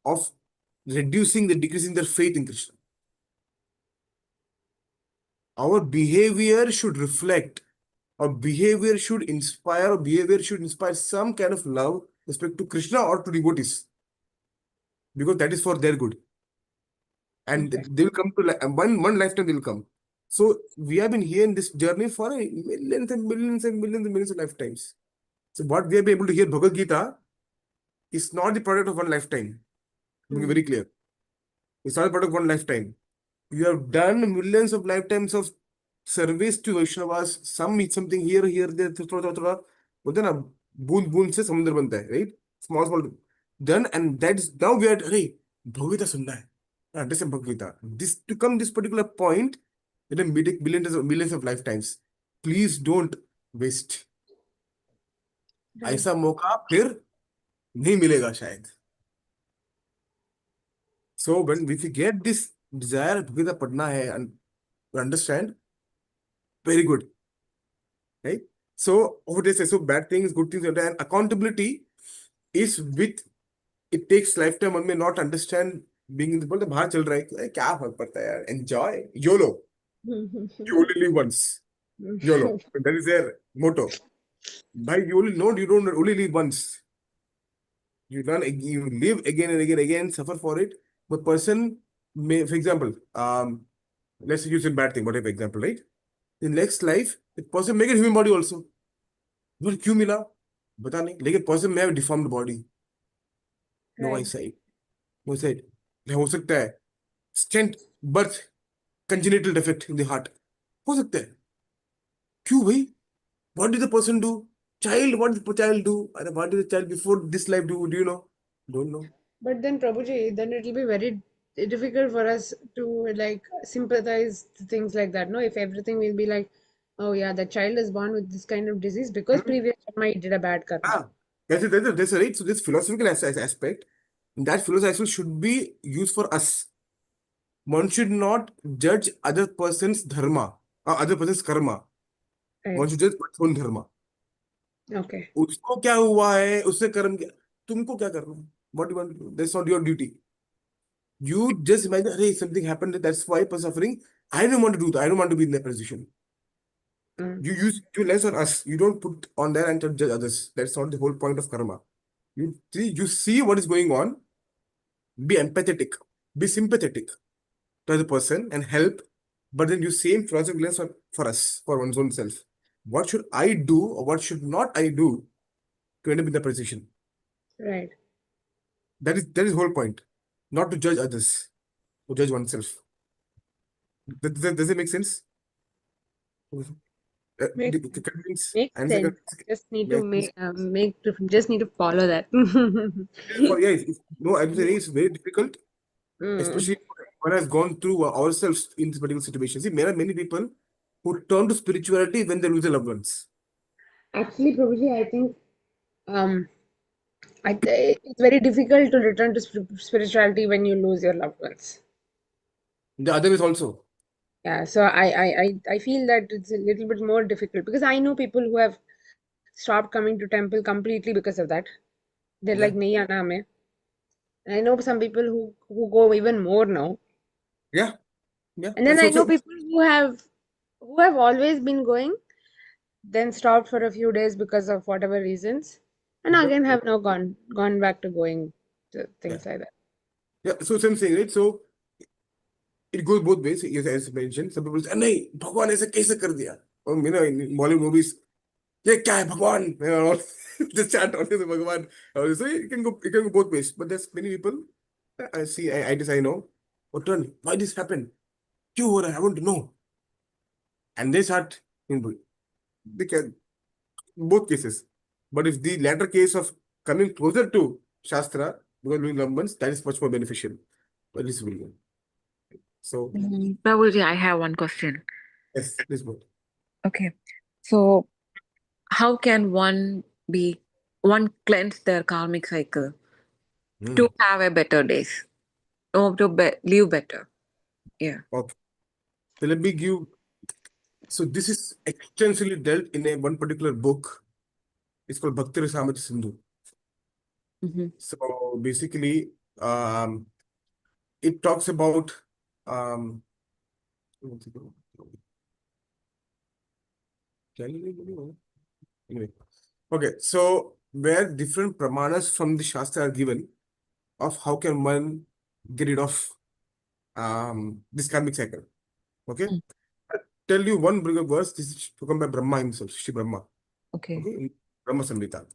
of decreasing their faith in Krishna. Our behavior should reflect, our behavior should inspire, our behavior should inspire some kind of love, respect to Krishna or to devotees, because that is for their good. And Okay. they will come to one lifetime, they will come. So we have been here in this journey for millions and millions and millions and millions of lifetimes. So what we have been able to hear Bhagavad Gita is not the product of one lifetime. To be very clear. It's not a product of one lifetime. You have done millions of lifetimes of service to Vaishnavas, some eat something here, there, थोड़ा बोलते हैं ना, बूंद बूंद से समुद्र बनता है, right? Small done, and that's now we are, अरे भगवता सुनना है, understand भगवता, this to come this particular point, it will be millions of lifetimes. Please don't waste. Right. ऐसा मौका फिर नहीं मिलेगा शायद. So when if you get this desire भगवता पढ़ना है and understand, very good, right? So what they say, so bad things, good things, and accountability is with, it takes lifetime. One may not understand being in the world. बाहर चल रहा है, अरे क्या फर्क पड़ता है यार, enjoy, YOLO, you only live once, YOLO, that is their motto. By you only know, you don't only live once, you live again and again, suffer for it. But person may, for example, let's use a bad thing, whatever example, right? In next life, the person may get human body also. बोल क्यों मिला, बता नहीं, लेकिन person में deformed body, no eye Right. Side, no side, हो सकता है stent, birth congenital defect in the heart, हो सकता है. क्यों भाई, what did the person do, child, what did the child do, अरे what did the child before this life do you know, don't know. But then, Prabhuji, then it will be very difficult for us to like sympathize to things like that. No, if everything will be like, oh yeah, the child is born with this kind of disease because previous karma he did a bad karma. Ah, that's right. So this philosophical aspect, that philosophy should be used for us. One should not judge other person's dharma or other person's karma. One Right. should judge one's own dharma. Okay. उसको क्या हुआ है, उससे कर्म क्या, तुमको क्या करना है, what you want to do, that's not your duty. You just imagine, hey, something happened, that's why I'm suffering, I don't want to do that, I don't want to be in that position. Mm. You use to less on us, you don't put on there and judge others. That's not the whole point of karma. You see what is going on, be empathetic, be sympathetic to the person and help, but then you same philosophy lens for us, for one's own self. What should I do or what should not I do to end up in the position? Right. That is whole point. Not to judge others, to judge oneself. Does it make sense? Make Convince, makes answer sense. convince. Just need to Make make just need to follow that. yeah, no, I'm saying it's very difficult, Mm. especially when has gone through ourselves in this particular situation. See, there are many people who turn to spirituality when they lose their loved ones. Actually, Prabhuji, I think um it's very difficult to return to spirituality when you lose your loved ones. The other is also. Yeah, so I feel that it's a little bit more difficult because I know people who have stopped coming to temple completely because of that. They're Yeah, like nahi aana hame. And I know some people who go even more now. yeah, yeah. And then So, I know so people who have always been going, then stopped for a few days because of whatever reasons, and yeah, again have now gone back to going to yeah, things like that. yeah. So same thing, right? So it goes both ways. As mentioned, some people say, "नहीं, भगवान ऐसे कैसे कर दिया?" Or in Bollywood movies, ये क्या है भगवान? The chant always भगवान. So it can go both ways. But there's many people I see, I know. Or turn, why this happened? क्यों हो रहा है? I want to know. And they start, they can both cases. But if the latter case of coming closer to Shastra, because doing Lambans, that is much more beneficial. But this will go. So, Prabhuji, I have one question. yes, this both. Okay. So, how can one cleanse their karmic cycle to have a better days or to live better? Yeah. Okay. So let me give. So this is extensively dealt in one particular book. It's called Bhakti Sindhu. Mm-hmm. So basically, it talks about um, anyway. Okay, so where different pramanas from the Shastra are given of how can one get rid of this karmic cycle. Okay, Mm. I'll tell you one verse. This is spoken by Brahma himself, Shri Brahma. Okay. Okay, in Brahma Samhita.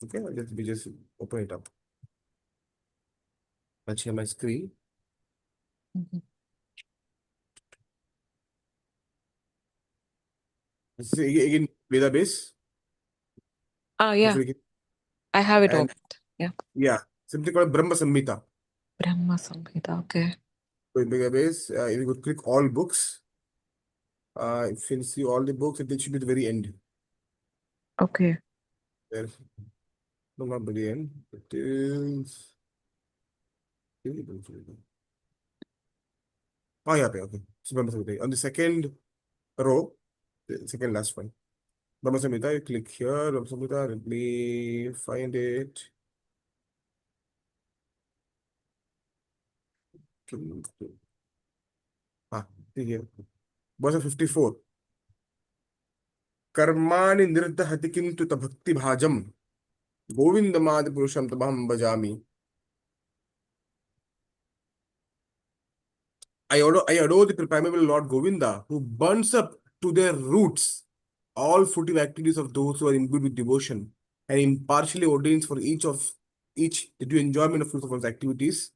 Okay, we just open it up. I'll share my screen. Mhm. This is again Veda base. Yeah, Hopefully, I have it and opened. Yeah. yeah, something called Brahma Samhita. Brahma Samhita. Okay. So in Veda base, if you could click all books, if you see all the books, it should be the very end. Okay. There, no, not very end. It is. Oh yeah, okay. So Brahma Samhita. On the second row, the second last one. Brahma Samhita, you click here. Brahma Samhita, let me find it. Ah, see here. Verse 54. कर्माणि निर्दहति किंतु भक्ति भाजम गोविंदमादि पुरुषम तमहम भजामि. I adore the primeval Lord Govinda, who burns up to their roots all furtive activities of those who are imbued with devotion, and impartially ordains for each the due enjoyment of fruits of one's activities.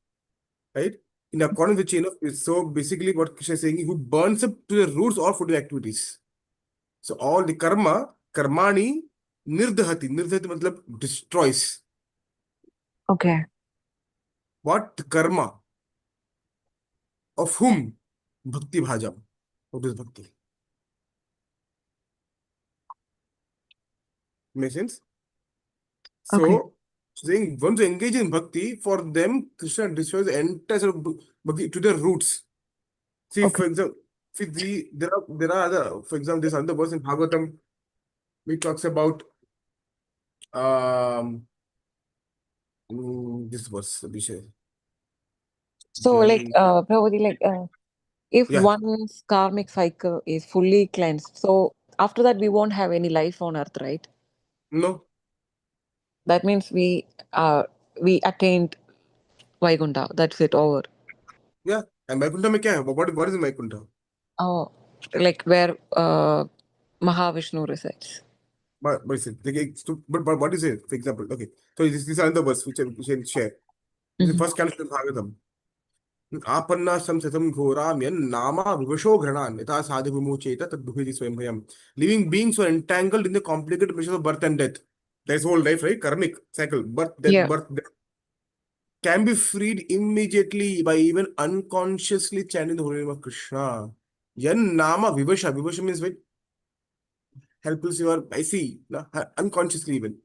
Right? In accordance with the chain of, so basically what Krishna is saying, who burns up to the roots all furtive activities. So all the karmani, nirdhati. Nirdhati matlab destroys. Okay. What karma? Of whom? Bhakti bhajam. What is bhakti? Makes sense? Okay. So, saying once you engage in bhakti, for them, Krishna destroys the entire sort of bhakti to their roots. See, Okay. for example, there are other, for example, this other verse in Bhagavatam, which talks about um this verse, Abhishek. So, like, Jai. Prabhuji, like, if Yeah, one's karmic cycle is fully cleansed, so after that we won't have any life on earth, right? no, That means we attained Vaikuntha. That's it, over. yeah. And Vaikuntha mein kya hai? What is Vaikuntha? Oh, like where Mahavishnu resides. But it's but what is it? For example, okay. So this is another verse which I'll share. This is the Mhm. first canto of Bhagavatam. आपन्ना संसतम घोराम नामा विवशो घृणान यथा साधु विमोचेत तद्भुति स्वयं भयम. Living beings were entangled in the complicated process of birth and death. That's whole life, right? Karmic cycle. Yeah. Birth, death. Can be freed immediately by even unconsciously chanting the holy name of Krishna. Yan nama vivasha. Vivasha means when helpless you are, I see, no? Unconsciously even,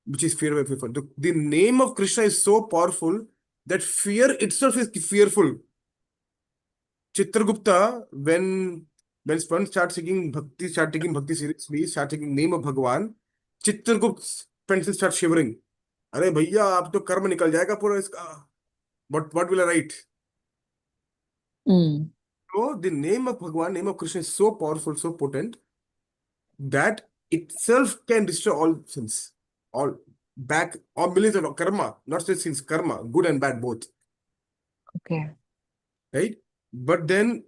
which is fear of fearful. The name of Krishna is so powerful that fear itself is fearful. Chitragupta, when one start taking bhakti seriously, start taking name of Bhagwan, Chitragupta's pencil start shivering. अरे भैया आप तो कर्म निकल जाएगा पूरा इसका. What will I write? Mm. So the name of Bhagwan, name of Krishna is so powerful, so potent that itself can destroy all sins, all back, all millions of karma, not just sins, karma, good and bad both, Okay. right? But then,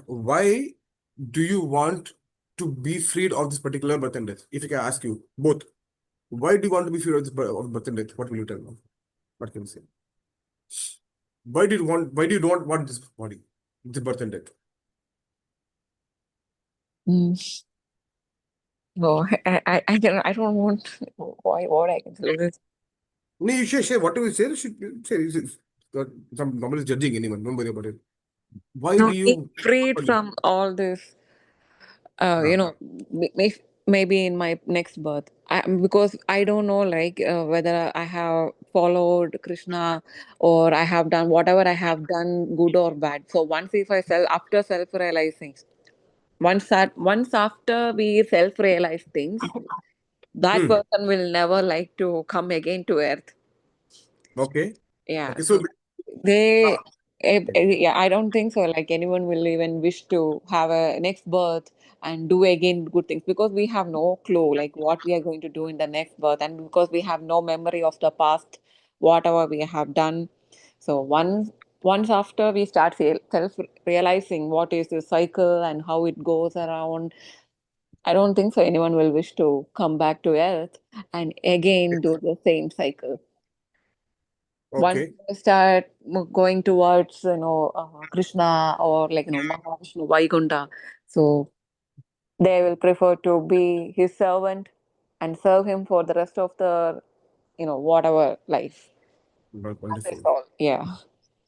why do you want to be freed of this particular birth and death? If I can ask you both, why do you want to be freed of this of birth and death? What will you tell me? What can you say? Why do you want? Why do you not want this body, this birth and death? Mm. No, I don't want. Why? What I can say this. No, you should share whatever you say. You should say. Some nobody is judging anyone. Don't worry about it. Why No, do being you? freed from all this, Ah, maybe in my next birth, because I don't know, like, whether I have followed Krishna or I have done whatever I have done, good or bad. So once if I after self realizing, once after we self realize things, that hmm. person will never like to come again to earth. Okay. Yeah, Okay. So, so they, ah, yeah, I don't think so. Like anyone will even wish to have a next birth and do again good things, because we have no clue like what we are going to do in the next birth, and because we have no memory of the past, whatever we have done. So once after we start self realizing what is the cycle and how it goes around, I don't think so anyone will wish to come back to earth and again do the same cycle. Once okay. you start going towards Krishna, or like Mahavishnu, Vaikuntha, so they will prefer to be his servant and serve him for the rest of the, whatever life. That is Wonderful. all. Yeah.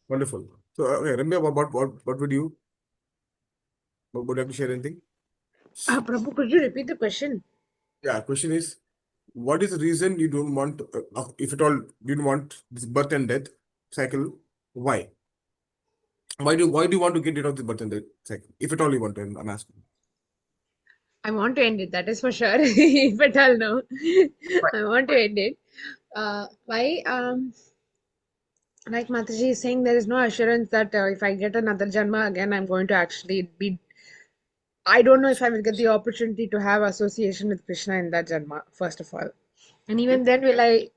Wonderful. So, okay, Ramya, what would you, would you like to share anything? Prabhu, could you repeat the question? Yeah, question is, what is the reason you don't want, if at all, you don't want this birth and death cycle? Why? Why do you want to get rid of the birth and death cycle? If at all you want to, I'm asking. I want to end it, that is for sure. If at all, no. I want to end it. Why? Like Mataji is saying, there is no assurance that if I get another Janma again, I'm going to actually be. I don't know if I will get the opportunity to have association with Krishna in that Janma, first of all. And even then, will I.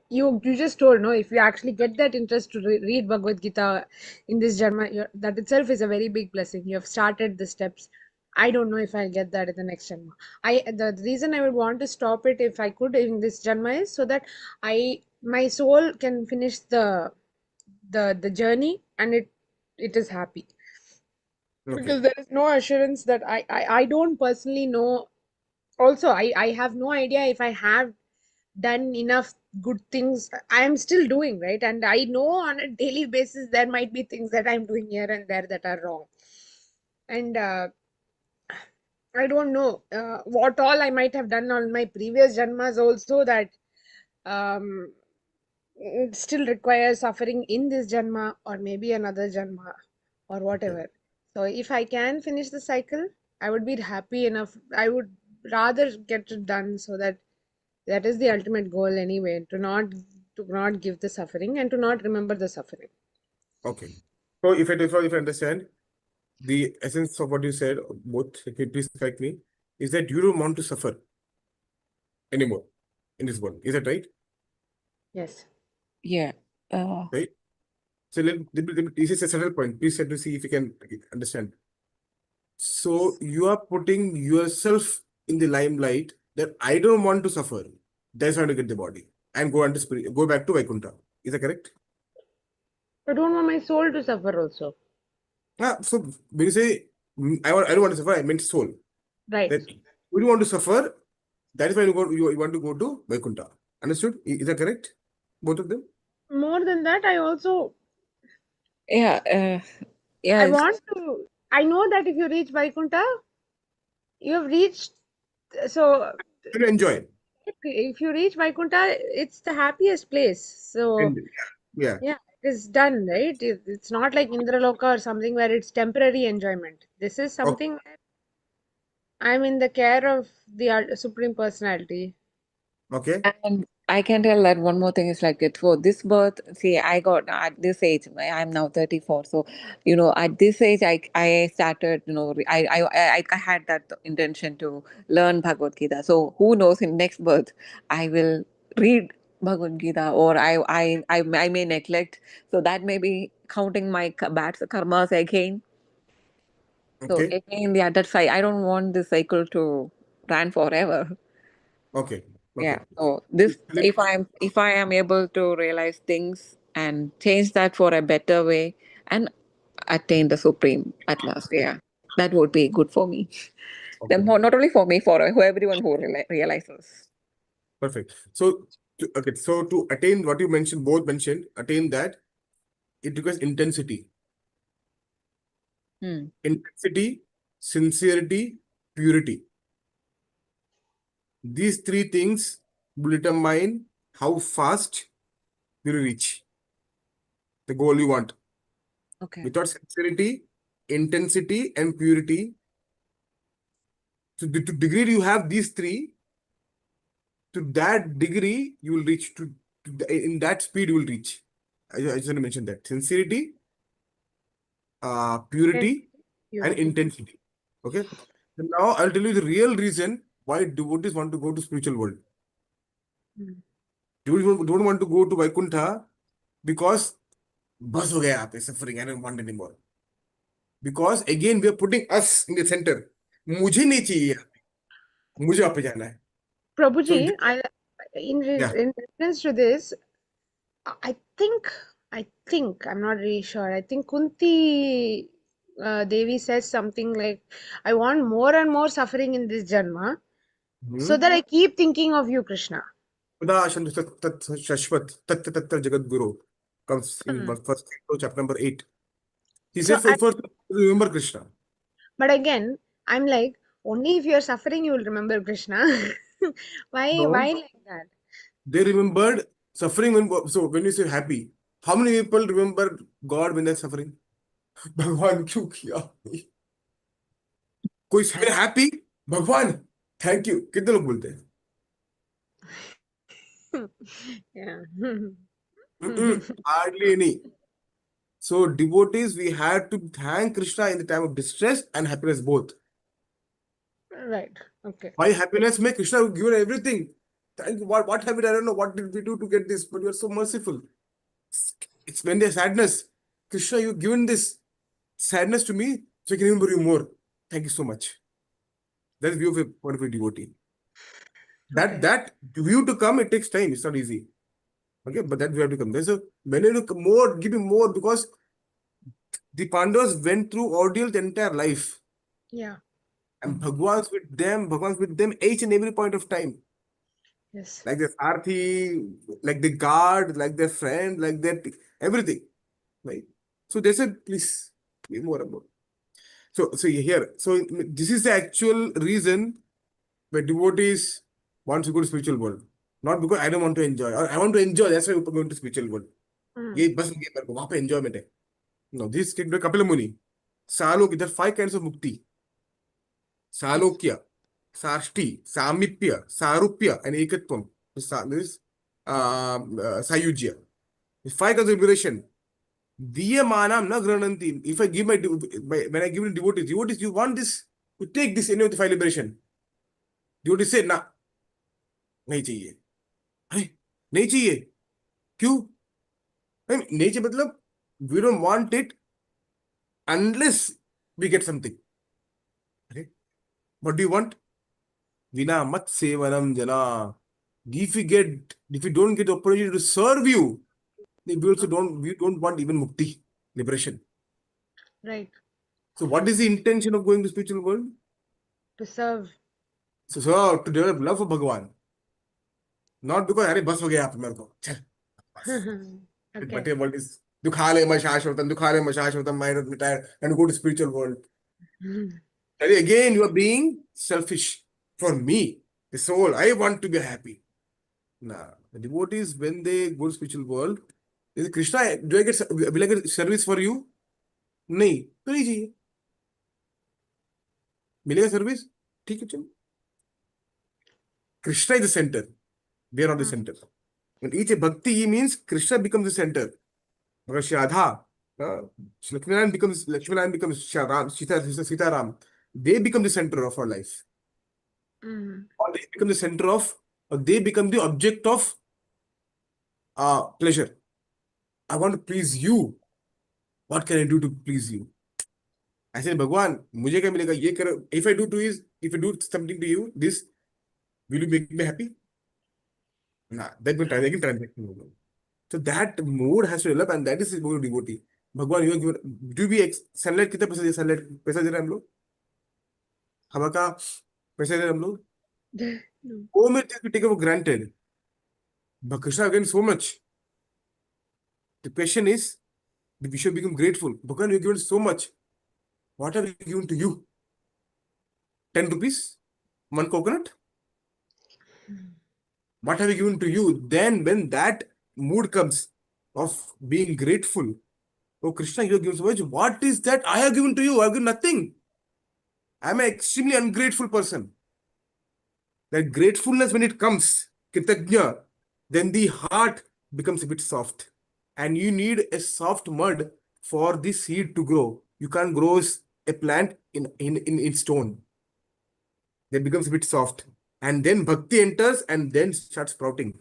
You just told, no, if you actually get that interest to read Bhagavad Gita in this Janma, that itself is a very big blessing. You have started the steps. I don't know if I'll get that in the next Janma. The reason I would want to stop it if I could in this Janma is so that my soul can finish the journey and it is happy, Okay. because there is no assurance that I don't personally know. Also, I have no idea if I have done enough good things. I am still doing, right, and I know on a daily basis there might be things that I'm doing here and there that are wrong, and I don't know what all I might have done on my previous janmas also, that um it still requires suffering in this janma or maybe another janma or whatever. So if I can finish the cycle, I would be happy enough. I would rather get it done, so that is the ultimate goal anyway, to not give the suffering and to not remember the suffering. Okay. So if I understand, the essence of what you said, both, if you please correct me, is that you don't want to suffer anymore in this world. Is that right? Yes. Yeah. Right? So this is a central point. Please try to see if you can understand. So you are putting yourself in the limelight that I don't want to suffer. That's how to get the body and go into spirit, go back to Vaikuntha. Is that correct? I don't want my soul to suffer also. So when you say I don't want to suffer, I meant soul. Right. That when you want to suffer, that is why you want to go to Vaikuntha. Understood? Is that correct? Both of them? More than that, I also Yeah. I Yeah. want to. I know that if you reach Vaikuntha, you have reached. So You enjoy. if you reach Vaikuntha, it's the happiest place. So Yeah. yeah, it is done, right? It's not like Indraloka or something where it's temporary enjoyment. This is Okay. something where I'm in the care of the Supreme Personality. Okay. And I can tell that one more thing is like it for this birth. See, I got at this age. I'm now 34. So, at this age, I started. I had that intention to learn Bhagavad Gita. So who knows? In next birth, I will read Bhagavad Gita, or I may neglect. So that may be counting my bad karmas again. So Okay. again, yeah, that's I don't want this cycle to run forever. Okay. Yeah. Okay. So this, if I am able to realize things and change that for a better way and attain the supreme at last, yeah, that would be good for me. Okay. Not only for me, for everyone who realizes. Perfect. So, so to attain what you mentioned, both mentioned, attain that, it requires intensity. Hmm. Intensity, sincerity, purity. These three things will determine how fast you will reach the goal you want. Okay. Without sincerity, intensity, and purity, so to degree you have these three, to that degree you will reach in that speed you will reach. I just want to mention that sincerity, purity, and Purity. intensity. Okay. So now I'll tell you the real reason why devotees want to go to spiritual world. Hmm. Devotees don't want to go to Vaikuntha because bas ho gaya yahan pe, suffering, I don't want anymore. Because again we are putting us in the center. मुझे नहीं चाहिए, मुझे वहां पे जाना है. So Prabhuji, yeah. in reference to this, I think I'm not really sure. I think Kunti Devi says something like, I want more and more suffering in this Janma, so Hmm? that I keep thinking of you, Krishna. Shantu Tat Tat Shashwat Tat Tat Tat Jagat Guru comes in Hmm. first chapter number 8. He So, says, first remember Krishna. but again, I'm like, only if you're suffering, you will remember Krishna. Why No, like that? they remembered suffering when you say happy. How many people remember God when they're suffering? भगवान क्यों किया? कोई है happy? भगवान thank you कितने लोग बोलते हैं? Yeah. Hardly any. So devotees, we had to thank Krishna in the time of distress and happiness both. Right. Okay. By happiness, may Krishna have given everything. Thank you. What have we done? I don't know what did we do to get this, but you are so merciful. It's when there's sadness. Krishna, you've given this sadness to me, so I can remember you more. Thank you so much. That's the view of a point of a devotee. Okay. That view to come, it takes time. It's not easy. Okay, but that view have to come. There's a when you look more, give me more because the Pandavas went through ordeal the entire life. Yeah. And Bhagwan's with them each and every point of time. Yes. Like their Sarthi, like the guard, like their friend, like their everything. Right? So they said, please, be more about. So here, so this is the actual reason where devotees want to go to spiritual world. Not because I don't want to enjoy. Or I want to enjoy, that's why we're going to spiritual world. Hmm. ये बस ये मेरे को वहां पे enjoyment है. No, this is Kapila Muni. Salok, there are 5 kinds of mukti. Yes. Salokya, Sarshti, Samipya, Sarupya, and Ekatvam. This Sayujya. The 5 kinds of liberation. Diyamanam na grananti. If I give when I give it to devotees, you want this, you take this any of the 5 liberation. Devotees say, na, नहीं चाहिए. अरे, नहीं चाहिए. क्यों? नहीं चाहिए मतलब, we don't want it unless we get something. Okay? What do you want? Vina mat sevanam jana. If you don't get the opportunity to serve you, then we don't want even mukti, liberation. Right. So what is the intention of going to spiritual world? To serve. So to develop love for Bhagavan. Not because, अरे बस हो गया आप मेरे को. चल, बस. Okay. But what is दुखाले मशाश्वतम, I don't retire and go to spiritual world. And again, you are being selfish. For me, the soul, I want to be happy. Nah, the devotees, when they go to spiritual world, they say, Krishna, will I get service for you? नहीं, तो नहीं चाहिए. मिलेगा service? ठीक है चलो. Krishna is the center. They are not the center. When each bhakti means Krishna becomes the center. Because Shradha, Lakshmanaran becomes Ram, Sita Ram. They become the center of our life. Mm. Or they become the center of, or they become the object of pleasure. I want to please you. What can I do to please you? I said, Bhagwan, मुझे क्या मिलेगा? ये करो. If I do something to you, this, will you make me happy? Nah, that will transaction. So that mood has to develop, and that is more devotee. Bhagwan, you are given. Do we sunlight कितना पैसा दे sunlight पैसा दे रहे हैं हम लोग? हवा का पैसा दे रहे हैं हम लोग? No. So many things we take it for granted. But Krishna again so much. The question is, we should become grateful. Bhagwan, you have given so much. What have we given to you? 10 rupees? One coconut? What have we given to you? Then when that mood comes of being grateful, oh Krishna, you have given so much. What is that I have given to you? I have given nothing. I am an extremely ungrateful person. That gratefulness, when it comes, Kritagnya, then the heart becomes a bit soft. And you need a soft mud for the seed to grow. You can't grow a plant in stone. That becomes a bit soft. And then bhakti enters and then starts sprouting.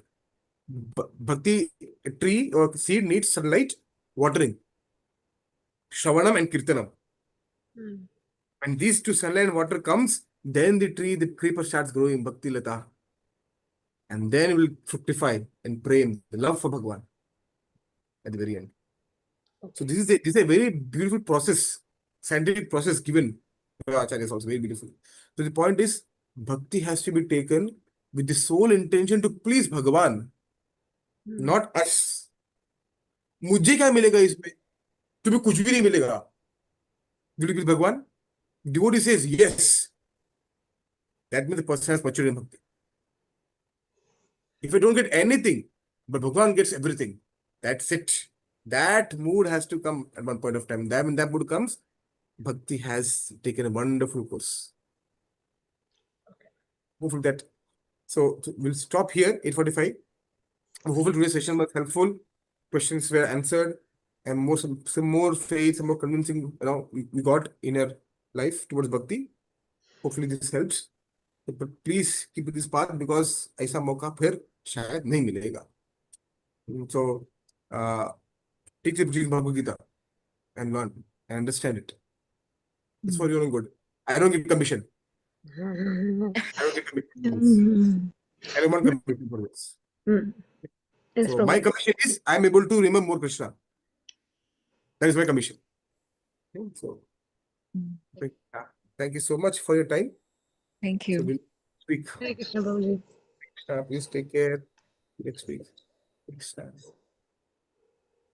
Bhakti tree or seed needs sunlight, watering, Shravanam and Kirtanam. Mm. When these two sunlight and water comes, then the creeper starts growing, Bhakti Lata. And then it will fructify and prem, the love for Bhagwan at the very end. So Okay. this is a very beautiful process. scientific process given by Acharya is also very beautiful. So the point is, bhakti has to be taken with the sole intention to please Bhagavan, not us. मुझे क्या मिलेगा इसमें? तुम्हें कुछ भी नहीं मिलेगा. Will you please Bhagavan? Devotee says yes. That means the person has matured in bhakti. If I don't get anything, but Bhagavan gets everything, that's it. That mood has to come at one point of time. Then when that mood comes, bhakti has taken a wonderful course. Hopefully that. So we'll stop here, 8:45. Hopefully today's session was helpful. Questions were answered, and some more faith, some more convincing, we got in our life towards bhakti. Hopefully this helps. But please keep this path because ऐसा मौका फिर शायद नहीं मिलेगा. So take the Bhagavad Gita and learn and understand it. It's for your own good. I don't give commission. I don't get commission. I don't want commission for this. Yes, So my Prabhuji. commission is I am able to remember more Krishna. That is my commission. Okay, so thank you so much for your time. Thank So you. we'll speak. Hare Krishna, Prabhuji. Please take care. Next week. Krishna.